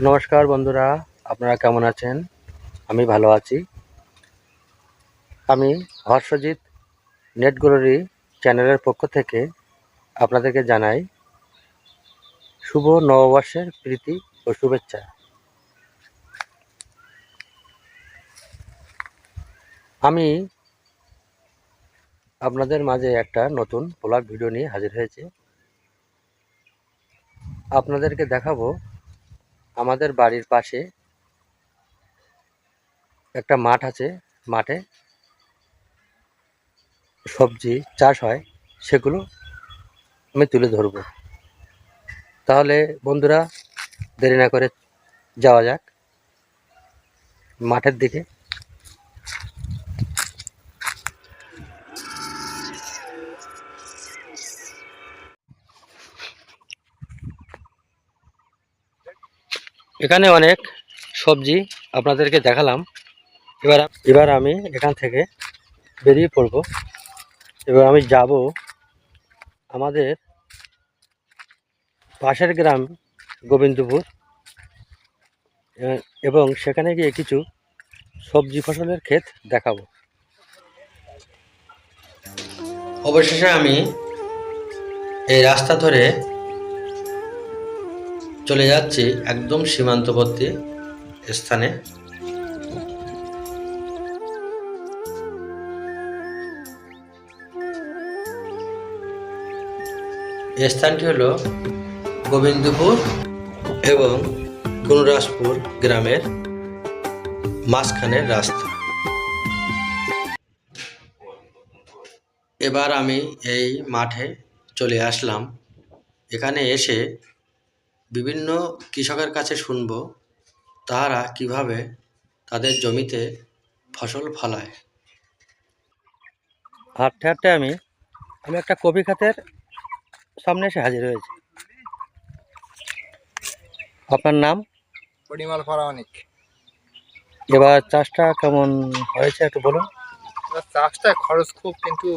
নমস্কার বন্ধুরা, আপনারা কেমন আছেন? আমি ভালো আছি। আমি হর্ষজিৎ নেট গ্যালারি চ্যানেলের পক্ষ থেকে আপনাদেরকে জানাই শুভ নববর্ষের প্রীতি ও শুভেচ্ছা। আমি আপনাদের মাঝে একটা নতুন ব্লগ ভিডিও নিয়ে হাজির হয়েছি। আপনাদেরকে দেখাবো আমাদের বাড়ির পাশে একটা মাঠ আছে। মাঠে সবজি চাষ হয়, সেগুলো আমি তুলে ধরবো। তাহলে বন্ধুরা, দেরি না করে যাওয়া যাক মাঠের দিকে। এখানে অনেক সবজি আপনাদেরকে দেখালাম। এবার আমি এখান থেকে বেরিয়ে পড়ব। এবার আমি যাব আমাদের পাশের গ্রাম গোবিন্দপুর, এবং সেখানে গিয়ে কিছু সবজি ফসলের ক্ষেত দেখাবো। অবশেষে আমি এই রাস্তা ধরে চলে যাচ্ছি একদম সীমান্তবর্তী স্থানে। এই স্থানটি হলো গোবিন্দপুর এবং গুণরাজপুর গ্রামের মাঝখানের রাস্তা। এবার আমি এই মাঠে চলে আসলাম। এখানে এসে বিভিন্ন কৃষকের কাছে শুনব তারা কিভাবে তাদের জমিতে ফসল ফলায়। হাঁটতে হাঁটতে আমি একটা কপি খাতের সামনে এসে হাজির হয়েছি। আপনার নাম? পরিমল প্রামাণিক। এবার চাষটা কেমন হয়েছে একটু বলুন। চাষটা খরচ খুব, কিন্তু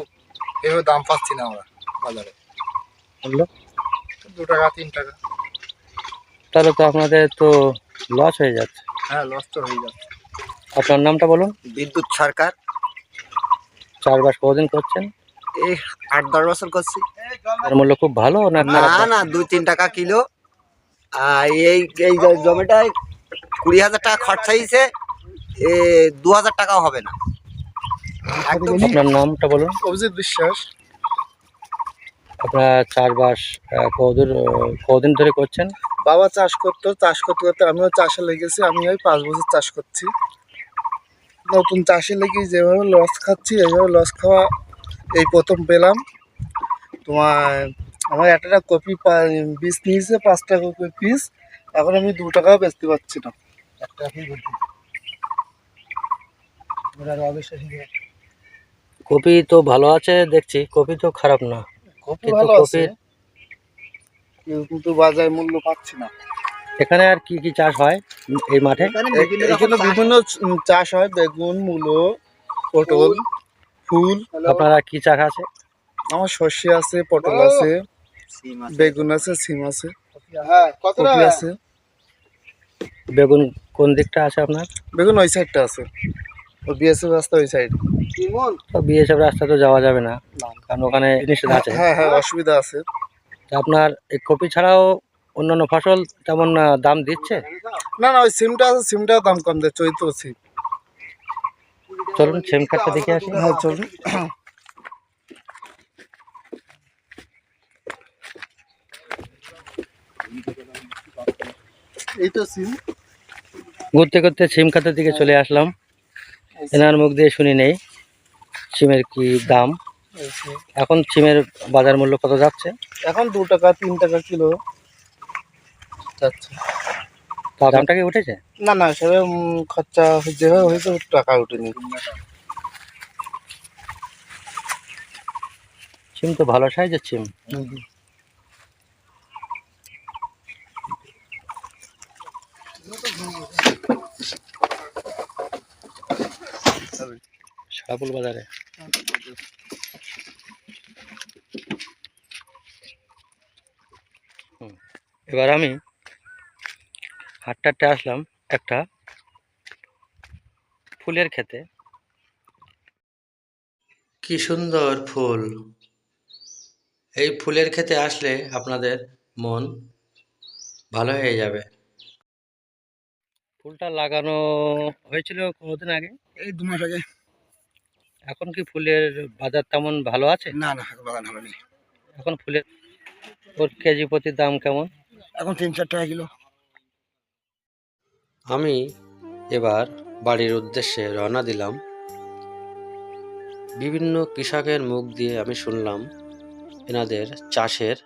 এভাবে দাম পাচ্ছি না আমরা বাজারে। বললো 2 টাকা 3 টাকা। তাহলে তো আপনাদের তো লস হয়ে যাচ্ছে। হ্যাঁ, লস তো হয়ে যাচ্ছে। আপনার নামটা বলুন। বিদ্যুৎ সরকার। চাষবাস কতদিন করছেন? এই 8-10 বছর করছি। এর মূল্য খুব ভালো না না খারাপ? না, 2-3 টাকা কিলো। আর এই এই জমিটায় 20,000 টাকা খরচা হয়েছে, 2,000 টাকাও হবে না। আপনার নামটা বলুন। অভিজিৎ বিশ্বাস। আপনার চাষবাস কতদিন ধরে করছেন? বাবা চাষ করতে করতে আমিও চাষে লেগেছি। আমি ওই 5 বছর চাষ করছি। নতুন চাষে লেগে যেভাবে লস খাচ্ছি, এইভাবে লস খাওয়া এই প্রথম পেলাম। আমার একটা কপি বীজ নিয়েছে 5 টাকা করে পিস। এখন আমি 2 টাকাও বেচতে পারছি না। কপি তো ভালো আছে দেখছি, কপি তো খারাপ না, কপি কিন্তু ভালো আছে, কপির কিন্তু বাজারে মূল্য পাচ্ছি না। এখানে আর কি কি চাষ হয় এই মাঠে? এখানে বিভিন্ন চাষ হয়: বেগুন, মূলো, পটল, ফুল। আপনারা কি চাষ আছে? আমার সর্ষে আছে, পটল আছে, বেগুন আছে, সিম আছে, কপি আছে। বেগুন কোন দিকটা আছে আপনার? বেগুন ওই সাইডটা আছে, ও বিএসএফ রাস্তা ওই সাইড। তো বিএসএফ রাস্তা তো যাওয়া যাবে না, কারণ ওখানে নিষেধ আছে। হ্যাঁ হ্যাঁ, অসুবিধা আছে। তা আপনার এই কপি ছাড়াও অন্যান্য ফসল তেমন দাম দিচ্ছে? না না, ওই সিমটা আছে, সিমটাও দাম কম দিচ্ছে, ওই তো সিম। চলুন সিম কার্ডটা দেখে আসি। হ্যাঁ চলুন। এই তো সিম। ঘুরতে ঘুরতে সিম খাতের দিকে চলে আসলাম। এনার মুখ দিয়ে শুনি নেই সিমের কি দাম। এখন সিমের বাজার মূল্য কত যাচ্ছে? এখন 2 টাকা 3 টাকা কিলো যাচ্ছে। দামটা কি উঠেছে? না না, সেভাবে খরচা যেভাবে হয়েছে টাকা উঠেনি। সিম তো ভালো সাইজের সিম। শাহপুর বাজারে এবার আমি হাঁটতে আসলাম একটা ফুলের ক্ষেতে। কি সুন্দর ফুল! এই ফুলের ক্ষেতে আসলে আপনাদের মন ভালো হয়ে যাবে। ফুলটা লাগানো হয়েছিল কতদিন আগে? এই 2 মাস আগে। এখন কি ফুলের বাজার তেমন ভালো আছে? না না, বাগান হয়নি। এখন ফুলের ওর কেজি প্রতি দাম কেমন? এখন 3-4 টাকা কিলো। আমি এবার বাড়ির উদ্দেশ্যে রওনা দিলাম। বিভিন্ন কৃষকের মুখ দিয়ে আমি শুনলাম এনাদের চাষের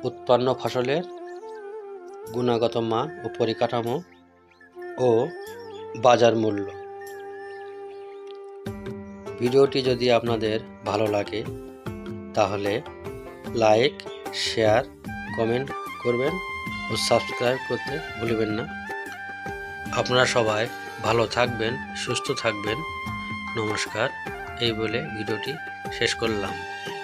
উৎপন্ন ফসলের গুণগত মান ও পরিকাঠামো ও বাজার মূল্য। ভিডিওটি যদি আপনাদের ভালো লাগে তাহলে লাইক, শেয়ার, কমেন্ট করবেন ও সাবস্ক্রাইব করতে ভুলবেন না। আপনারা সবাই ভালো থাকবেন, সুস্থ থাকবেন। নমস্কার। এই বলে ভিডিওটি শেষ করলাম।